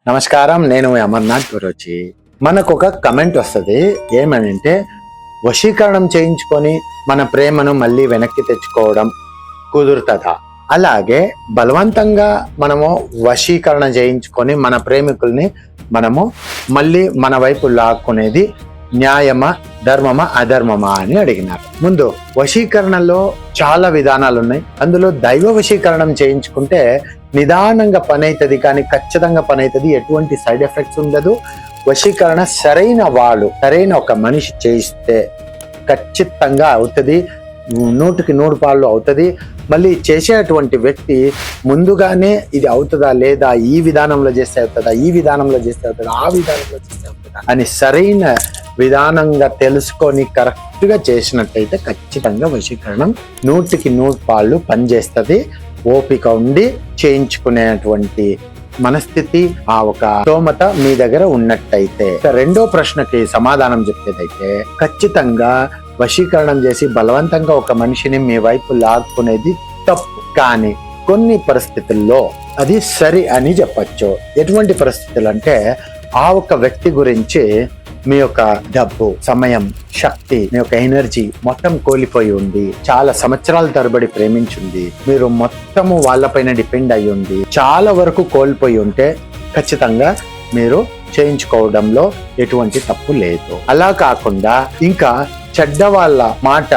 నమస్కారం, నేను అమర్నాథ్ గురూజీ. మనకు ఒక కమెంట్ వస్తుంది. ఏమనంటే, వశీకరణం చేయించుకొని మన ప్రేమను మళ్ళీ వెనక్కి తెచ్చుకోవడం కుదురుతుందా? అలాగే బలవంతంగా మనము వశీకరణ చేయించుకొని మన ప్రేమికుల్ని మనము మళ్ళీ మన వైపు లాక్కునేది న్యాయమా, ధర్మమా, అధర్మమా అని అడిగినారు. ముందు వశీకరణలో చాలా విధానాలు ఉన్నాయి. అందులో దైవ వశీకరణం చేయించుకుంటే నిదానంగా పని అవుతుంది, కానీ ఖచ్చితంగా పని అవుతుంది. ఎటువంటి సైడ్ ఎఫెక్ట్స్ ఉండదు. వశీకరణ సరైన ఒక మనిషి చేయిస్తే ఖచ్చితంగా అవుతుంది, 100కి 100 పాళ్ళు అవుతుంది. మళ్ళీ చేసేటువంటి వ్యక్తి ముందుగానే ఇది అవుతుందా లేదా, ఈ విధానంలో చేస్తే అవుతుందా, ఈ విధానంలో చేస్తే అవుతుందా, ఆ విధానంలో చేస్తే అవుతుందా అని సరైన విధానంగా తెలుసుకొని కరెక్ట్గా చేసినట్టయితే ఖచ్చితంగా వశీకరణం 100కి 100 పాళ్ళు పనిచేస్తుంది. ఓపిక ఉండి చేయించుకునేటువంటి మనస్థితి, ఆ ఒక స్తోమత మీ దగ్గర ఉన్నట్టయితే. రెండో ప్రశ్నకి సమాధానం చెప్పేదైతే, ఖచ్చితంగా వశీకరణం చేసి బలవంతంగా ఒక మనిషిని మీ వైపు లాక్కునేది తప్పు. కానీ కొన్ని పరిస్థితుల్లో అది సరి అని చెప్పచ్చు. ఎటువంటి పరిస్థితులు అంటే, ఆ ఒక వ్యక్తి గురించి మీ యొక్క డబ్బు, సమయం, శక్తి, మీ యొక్క ఎనర్జీ మొత్తం కోల్పోయి ఉంది, చాలా సంవత్సరాల తరబడి ప్రేమించుంది, మీరు మొత్తము వాళ్ళపైన డిపెండ్ అయి ఉంది, చాలా వరకు కోల్పోయి ఉంటే ఖచ్చితంగా మీరు చేయించుకోవడంలో ఎటువంటి తప్పు లేదు. అలా కాకుండా ఇంకా చెడ్డ వాళ్ళ మాట,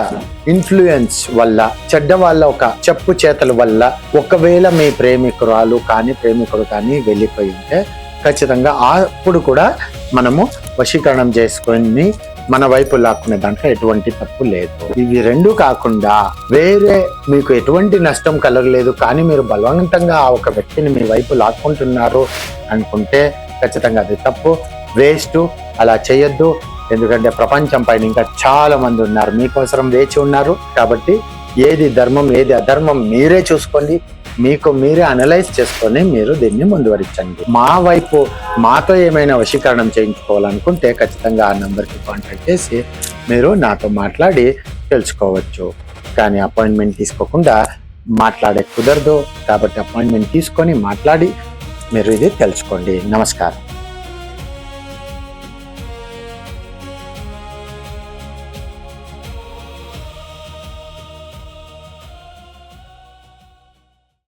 ఇన్ఫ్లుయెన్స్ వల్ల, చెడ్డ వాళ్ళ ఒక చెప్పు చేతల వల్ల ఒకవేళ మీ ప్రేమికురాలు కానీ ప్రేమికుడు కానీ వెళ్ళిపోయి ఉంటే ఖచ్చితంగా అప్పుడు కూడా మనము వశీకరణం చేసుకొని మన వైపు లాక్కునే దాంట్లో ఎటువంటి తప్పు లేదు. ఇవి రెండు కాకుండా వేరే మీకు ఎటువంటి నష్టం కలగలేదు, కానీ మీరు బలవంతంగా ఆ ఒక వ్యక్తిని మీ వైపు లాక్కుంటున్నారు అనుకుంటే ఖచ్చితంగా అది తప్పు, వేస్ట్. అలా చేయొద్దు. ఎందుకంటే ప్రపంచం పైన ఇంకా చాలా మంది ఉన్నారు, మీకోసం వేచి ఉన్నారు. కాబట్టి ఏది ధర్మం, ఏది అధర్మం మీరే చూసుకోండి. మీకు మీరే అనలైజ్ చేసుకొని మీరు దీన్ని ముందువరించండి. మా వైపు మాతో ఏమైనా వశీకరణం చేయించుకోవాలనుకుంటే ఖచ్చితంగా ఆ నెంబర్కి కాంటాక్ట్ చేసి మీరు నాతో మాట్లాడి తెలుసుకోవచ్చు. కానీ అపాయింట్మెంట్ తీసుకోకుండా మాట్లాడే కుదరదు. కాబట్టి అపాయింట్మెంట్ తీసుకొని మాట్లాడి మీరు ఇది తెలుసుకోండి. నమస్కారం.